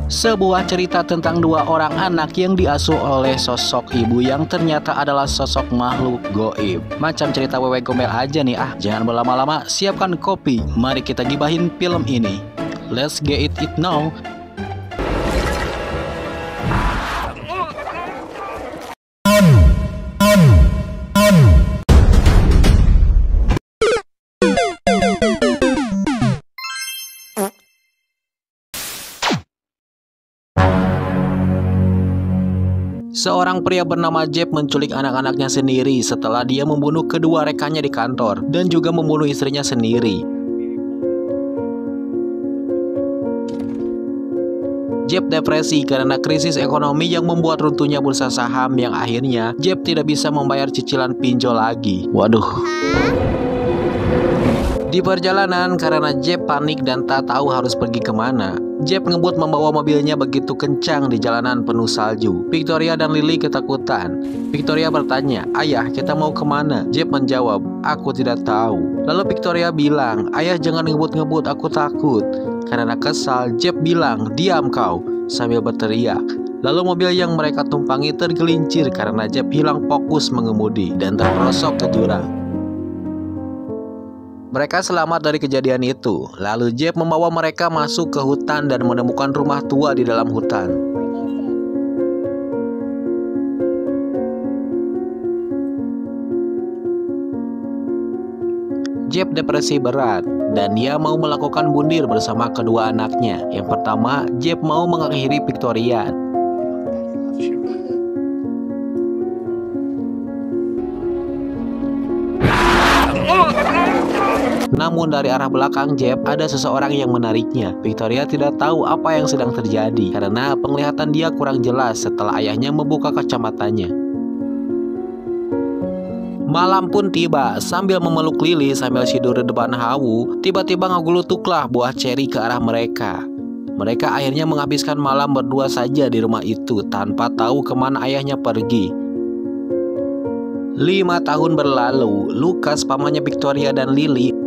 Sebuah cerita tentang dua orang anak yang diasuh oleh sosok ibu yang ternyata adalah sosok makhluk goib. Macam cerita Wewe Gombel aja nih jangan berlama-lama, siapkan kopi. Mari kita gibahin film ini. Let's get it now. Seorang pria bernama Jeb menculik anak-anaknya sendiri setelah dia membunuh kedua rekannya di kantor dan juga membunuh istrinya sendiri. Jeb depresi karena krisis ekonomi yang membuat runtuhnya bursa saham yang akhirnya Jeb tidak bisa membayar cicilan pinjol lagi. Waduh. Di perjalanan karena Jeb panik dan tak tahu harus pergi kemana, Jeb ngebut membawa mobilnya begitu kencang di jalanan penuh salju. Victoria dan Lily ketakutan. Victoria bertanya, "Ayah, kita mau kemana?" Jeb menjawab, "Aku tidak tahu." Lalu Victoria bilang, "Ayah, jangan ngebut-ngebut, aku takut." Karena kesal, Jeb bilang, "Diam kau," sambil berteriak. Lalu mobil yang mereka tumpangi tergelincir karena Jeb hilang fokus mengemudi dan terperosok ke jurang. Mereka selamat dari kejadian itu. Lalu Jeb membawa mereka masuk ke hutan dan menemukan rumah tua di dalam hutan. Jeb depresi berat dan dia mau melakukan bundir bersama kedua anaknya. Yang pertama, Jeb mau mengakhiri Victoria. Namun dari arah belakang Jeb ada seseorang yang menariknya. Victoria tidak tahu apa yang sedang terjadi karena penglihatan dia kurang jelas setelah ayahnya membuka kacamatanya. Malam pun tiba. Sambil memeluk Lily sambil tidur di depan hawu, tiba-tiba ngegulutuklah buah ceri ke arah mereka. Mereka akhirnya menghabiskan malam berdua saja di rumah itu tanpa tahu kemana ayahnya pergi. 5 tahun berlalu, Lucas, pamannya Victoria dan Lily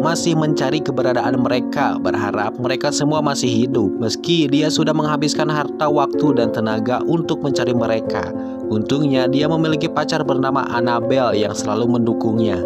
masih mencari keberadaan mereka, berharap mereka semua masih hidup meski dia sudah menghabiskan harta, waktu, dan tenaga untuk mencari mereka. Untungnya dia memiliki pacar bernama Annabelle yang selalu mendukungnya.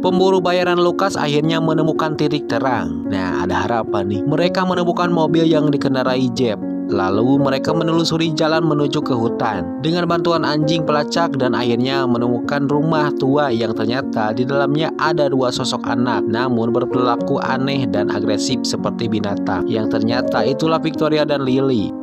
Pemburu bayaran Lucas akhirnya menemukan titik terang. Nah, ada harapan nih. Mereka menemukan mobil yang dikendarai Jeb. Lalu mereka menelusuri jalan menuju ke hutan dengan bantuan anjing pelacak dan akhirnya menemukan rumah tua yang ternyata di dalamnya ada dua sosok anak namun berperilaku aneh dan agresif seperti binatang. Yang ternyata itulah Victoria dan Lily.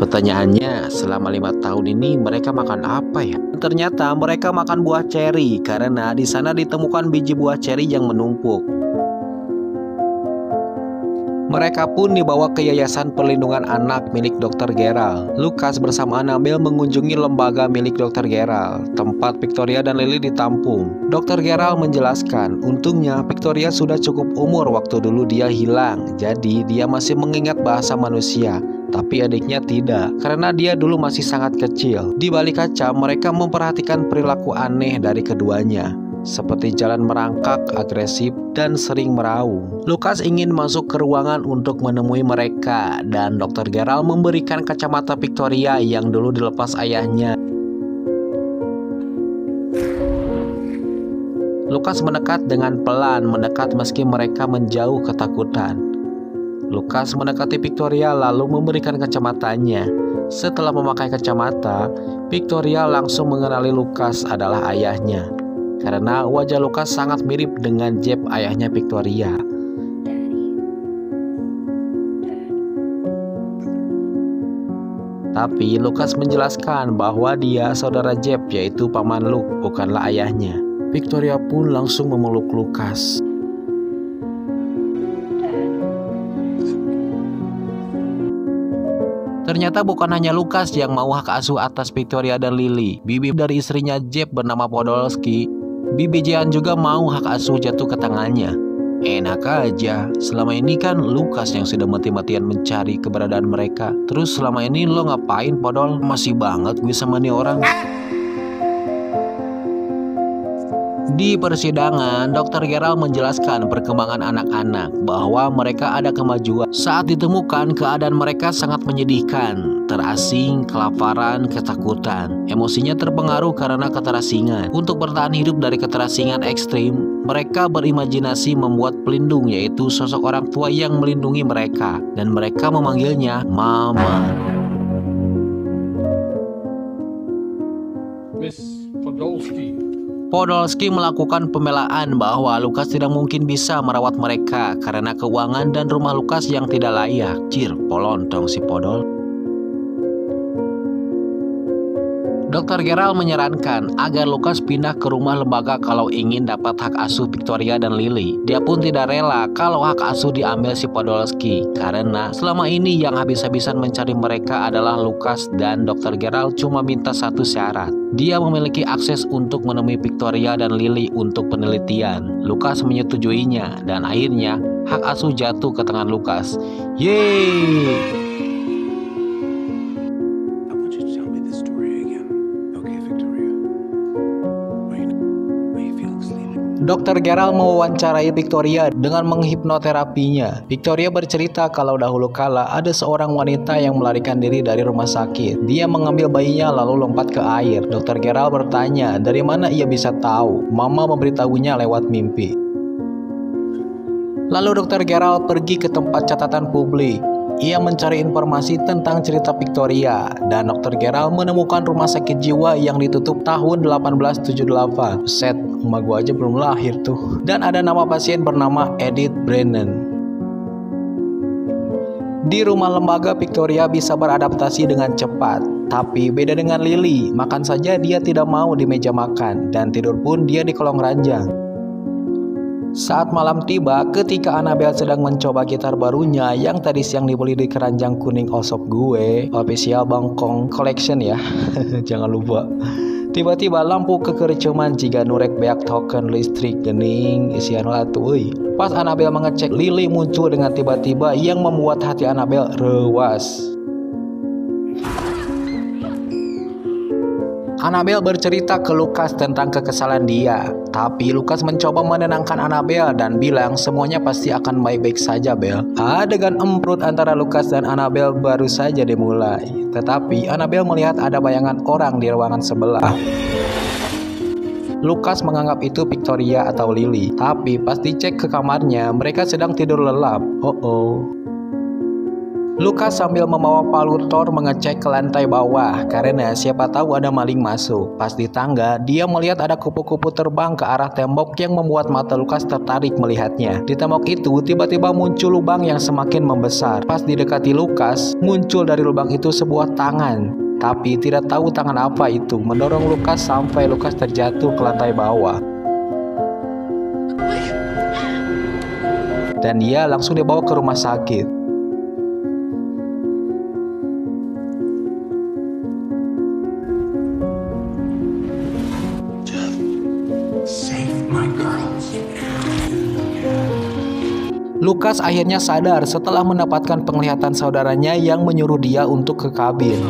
Pertanyaannya, selama 5 tahun ini mereka makan apa ya? Ternyata mereka makan buah ceri karena di sana ditemukan biji buah ceri yang menumpuk. Mereka pun dibawa ke Yayasan Perlindungan Anak milik Dr. Gerald. Lucas bersama Annabelle mengunjungi lembaga milik Dr. Gerald, tempat Victoria dan Lily ditampung. Dr. Gerald menjelaskan, untungnya Victoria sudah cukup umur waktu dulu dia hilang, jadi dia masih mengingat bahasa manusia. Tapi adiknya tidak, karena dia dulu masih sangat kecil. Di balik kaca, mereka memperhatikan perilaku aneh dari keduanya, seperti jalan merangkak, agresif, dan sering meraung. Lucas ingin masuk ke ruangan untuk menemui mereka, dan Dr. Gerald memberikan kacamata Victoria yang dulu dilepas ayahnya. Lucas mendekat dengan pelan, mendekat meski mereka menjauh ketakutan. Lucas mendekati Victoria lalu memberikan kacamatanya. Setelah memakai kacamata, Victoria langsung mengenali Lucas adalah ayahnya. Karena wajah Lucas sangat mirip dengan Jeb, ayahnya Victoria. Tapi Lucas menjelaskan bahwa dia saudara Jeb, yaitu paman Luke, bukanlah ayahnya. Victoria pun langsung memeluk Lucas. Ternyata bukan hanya Lucas yang mau hak asuh atas Victoria dan Lily. Bibi dari istrinya Jeb bernama Podolski, Bibi Jean juga mau hak asuh jatuh ke tangannya. Enak aja, selama ini kan Lucas yang sudah mati-matian mencari keberadaan mereka. Terus selama ini lo ngapain, Podol? Masih banget gue sama nih orang. Di persidangan, Dr. Gerald menjelaskan perkembangan anak-anak bahwa mereka ada kemajuan. Saat ditemukan, keadaan mereka sangat menyedihkan, terasing, kelaparan, ketakutan. Emosinya terpengaruh karena keterasingan. Untuk bertahan hidup dari keterasingan ekstrim, mereka berimajinasi membuat pelindung, yaitu sosok orang tua yang melindungi mereka, dan mereka memanggilnya Mama. Miss Podolsky. Podolsky melakukan pembelaan bahwa Lukas tidak mungkin bisa merawat mereka karena keuangan dan rumah Lukas yang tidak layak. Cir, polontong si Podol. Dr. Gerald menyarankan agar Lukas pindah ke rumah lembaga kalau ingin dapat hak asuh Victoria dan Lily. Dia pun tidak rela kalau hak asuh diambil si Podolsky karena selama ini yang habis-habisan mencari mereka adalah Lukas, dan Dr. Gerald cuma minta satu syarat. Dia memiliki akses untuk menemui Victoria dan Lily untuk penelitian. Lukas menyetujuinya dan akhirnya hak asuh jatuh ke tangan Lukas. Yeay! Dr. Gerald mewawancarai Victoria dengan menghipnoterapinya. Victoria bercerita kalau dahulu kala ada seorang wanita yang melarikan diri dari rumah sakit. Dia mengambil bayinya lalu lompat ke air. Dr. Gerald bertanya, dari mana ia bisa tahu? Mama memberitahunya lewat mimpi. Lalu Dr. Gerald pergi ke tempat catatan publik. Ia mencari informasi tentang cerita Victoria, dan Dr. Gerald menemukan rumah sakit jiwa yang ditutup tahun 1878. Set, emak gua aja belum lahir tuh. Dan ada nama pasien bernama Edith Brennan. Di rumah lembaga, Victoria bisa beradaptasi dengan cepat. Tapi beda dengan Lily, makan saja dia tidak mau di meja makan, dan tidur pun dia di kolong ranjang. Saat malam tiba, ketika Annabelle sedang mencoba gitar barunya yang tadi siang dibeli di keranjang kuning osop gue, official Bangkong Collection ya, jangan lupa. Tiba-tiba lampu kekercuman jika nurek beak token listrik gening isian latu euy. Pas Annabelle mengecek, Lily muncul dengan tiba-tiba yang membuat hati Annabelle rewas. Annabelle bercerita ke Lukas tentang kekesalan dia, tapi Lukas mencoba menenangkan Annabelle dan bilang semuanya pasti akan baik-baik saja, Bel. Adegan emprut antara Lukas dan Annabelle baru saja dimulai, tetapi Annabelle melihat ada bayangan orang di ruangan sebelah. Lukas menganggap itu Victoria atau Lily, tapi pas dicek ke kamarnya, mereka sedang tidur lelap. Lukas sambil membawa palu Thor mengecek ke lantai bawah karena siapa tahu ada maling masuk. Pas di tangga, dia melihat ada kupu-kupu terbang ke arah tembok yang membuat mata Lukas tertarik melihatnya. Di tembok itu tiba-tiba muncul lubang yang semakin membesar. Pas didekati Lukas, muncul dari lubang itu sebuah tangan. Tapi tidak tahu tangan apa itu mendorong Lukas sampai Lukas terjatuh ke lantai bawah. Dan dia langsung dibawa ke rumah sakit. Lukas akhirnya sadar setelah mendapatkan penglihatan saudaranya yang menyuruh dia untuk ke kabin.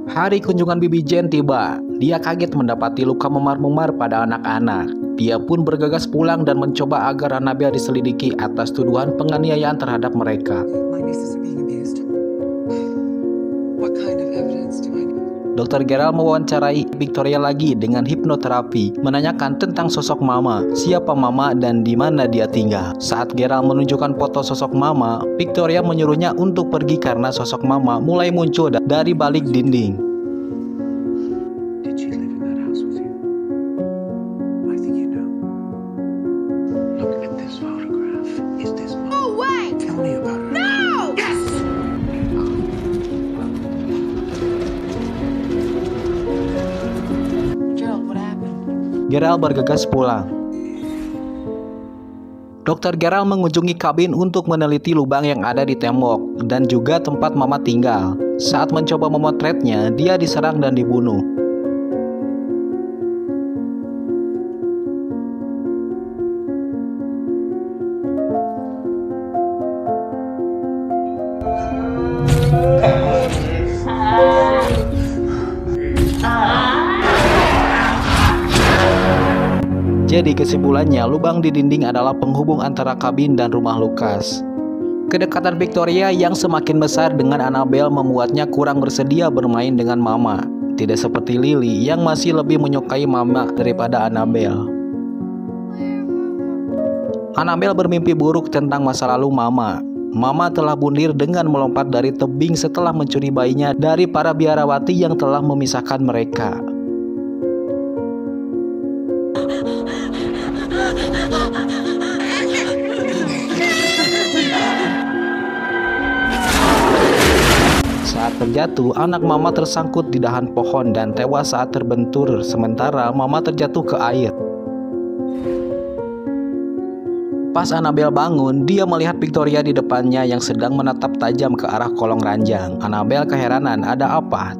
Hari kunjungan Bibi Jane tiba. Dia kaget mendapati luka memar-memar pada anak-anak. Dia pun bergegas pulang dan mencoba agar Annabelle diselidiki atas tuduhan penganiayaan terhadap mereka. Dr. Gerald mewawancarai Victoria lagi dengan hipnoterapi, menanyakan tentang sosok Mama, siapa Mama dan di mana dia tinggal. Saat Gerald menunjukkan foto sosok Mama, Victoria menyuruhnya untuk pergi karena sosok Mama mulai muncul dari balik dinding. Gerald bergegas pulang. Dr. Gerald mengunjungi kabin untuk meneliti lubang yang ada di tembok dan juga tempat Mama tinggal. Saat mencoba memotretnya, dia diserang dan dibunuh. Jadi kesimpulannya, lubang di dinding adalah penghubung antara kabin dan rumah Lucas. Kedekatan Victoria yang semakin besar dengan Annabelle membuatnya kurang bersedia bermain dengan Mama. Tidak seperti Lily yang masih lebih menyukai Mama daripada Annabelle. Annabelle bermimpi buruk tentang masa lalu Mama. Mama telah bundir dengan melompat dari tebing setelah mencuri bayinya dari para biarawati yang telah memisahkan mereka. Saat terjatuh, anak Mama tersangkut di dahan pohon dan tewas saat terbentur, sementara Mama terjatuh ke air. Pas Annabelle bangun, dia melihat Victoria di depannya yang sedang menatap tajam ke arah kolong ranjang. Annabelle keheranan, ada apa?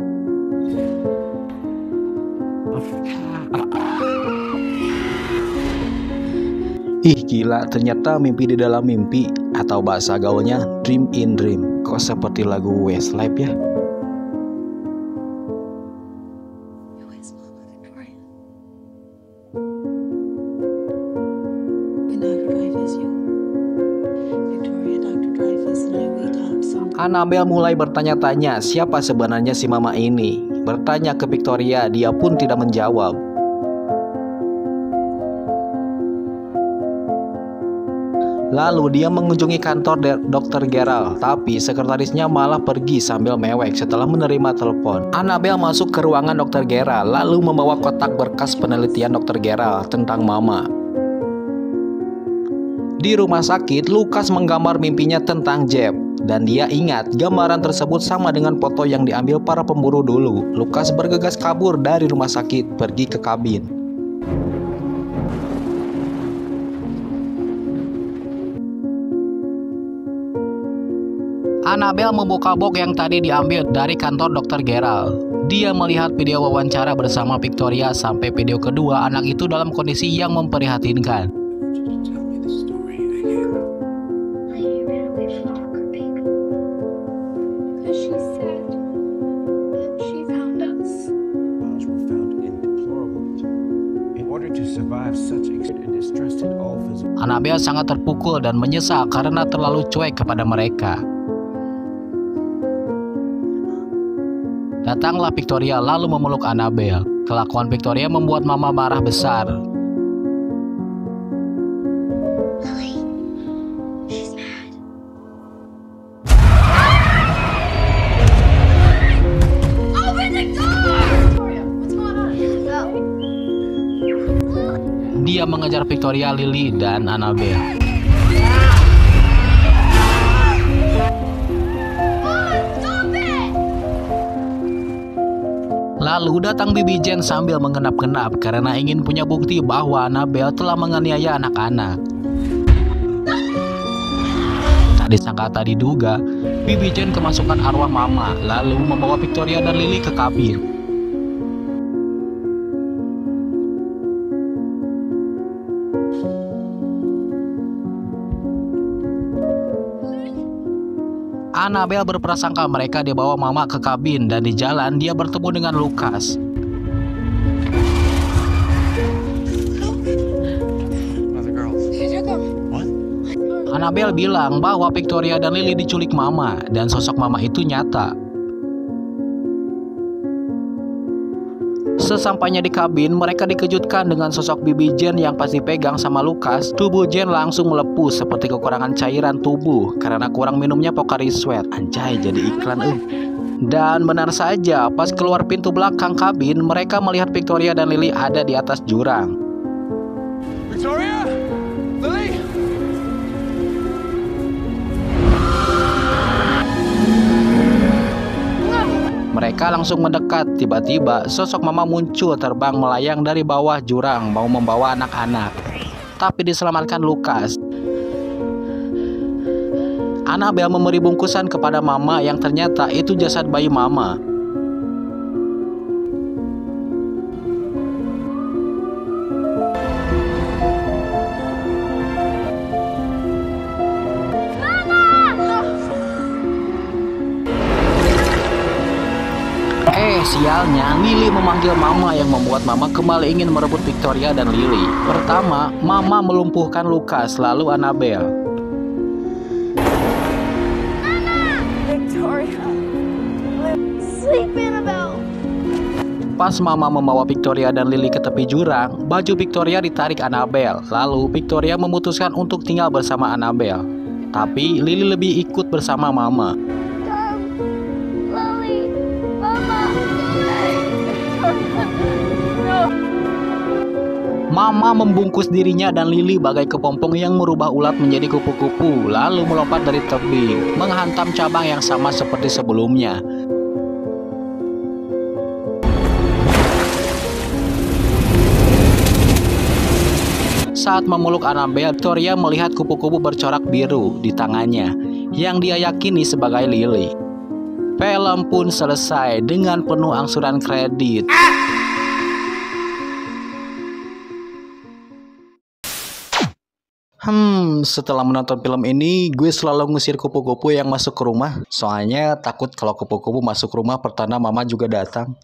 Ih gila, ternyata mimpi di dalam mimpi, atau bahasa gaulnya dream in dream. Kok seperti lagu Westlife ya? Annabelle mulai bertanya-tanya siapa sebenarnya si Mama ini. Bertanya ke Victoria, dia pun tidak menjawab. Lalu dia mengunjungi kantor Dr. Gerald, tapi sekretarisnya malah pergi sambil mewek setelah menerima telepon. Annabelle masuk ke ruangan Dr. Gerald, lalu membawa kotak berkas penelitian Dr. Gerald tentang Mama. Di rumah sakit, Lucas menggambar mimpinya tentang Jeb, dan dia ingat gambaran tersebut sama dengan foto yang diambil para pemburu dulu. Lucas bergegas kabur dari rumah sakit, pergi ke kabin. Annabelle membuka box yang tadi diambil dari kantor Dr. Gerald. Dia melihat video wawancara bersama Victoria sampai video kedua anak itu dalam kondisi yang memprihatinkan. Annabelle sangat terpukul dan menyesal karena terlalu cuek kepada mereka. Datanglah Victoria lalu memeluk Annabelle. Kelakuan Victoria membuat Mama marah besar. Dia mengejar Victoria, Lily, dan Annabelle. Lalu datang Bibi Jane sambil mengenap-genap karena ingin punya bukti bahwa Annabelle telah menganiaya anak-anak. Tak disangka tak diduga, Bibi Jane kemasukan arwah Mama lalu membawa Victoria dan Lily ke kabin. Annabelle berprasangka mereka dibawa Mama ke kabin dan di jalan dia bertemu dengan Lucas. Annabelle bilang bahwa Victoria dan Lily diculik Mama dan sosok Mama itu nyata. Sesampainya di kabin, mereka dikejutkan dengan sosok Bibi Jane yang pasti pegang sama Lucas. Tubuh Jane langsung melepuh seperti kekurangan cairan tubuh karena kurang minumnya Pocari Sweat. Anjay, jadi iklan Dan benar saja, pas keluar pintu belakang kabin, mereka melihat Victoria dan Lily ada di atas jurang. Victoria? Lily? Mereka langsung mendekat. Tiba-tiba sosok Mama muncul terbang melayang dari bawah jurang mau membawa anak-anak. Tapi diselamatkan Lucas. Annabelle memberi bungkusan kepada Mama yang ternyata itu jasad bayi Mama. Sialnya, Lily memanggil Mama yang membuat Mama kembali ingin merebut Victoria dan Lily. Pertama, Mama melumpuhkan Lucas, lalu Annabelle. Victoria, sleep, Annabelle. Pas Mama membawa Victoria dan Lily ke tepi jurang, baju Victoria ditarik Annabelle. Lalu Victoria memutuskan untuk tinggal bersama Annabelle. Tapi Lily lebih ikut bersama Mama. Lily, Mama, no. Mama membungkus dirinya dan Lily bagai kepompong yang merubah ulat menjadi kupu-kupu, lalu melompat dari tebing, menghantam cabang yang sama seperti sebelumnya. Saat memeluk Annabelle, Victoria melihat kupu-kupu bercorak biru di tangannya, yang dia yakini sebagai Lily. Film pun selesai dengan penuh angsuran kredit. Setelah menonton film ini, gue selalu ngusir kupu-kupu yang masuk ke rumah. Soalnya takut kalau kupu-kupu masuk rumah pertanda Mama juga datang.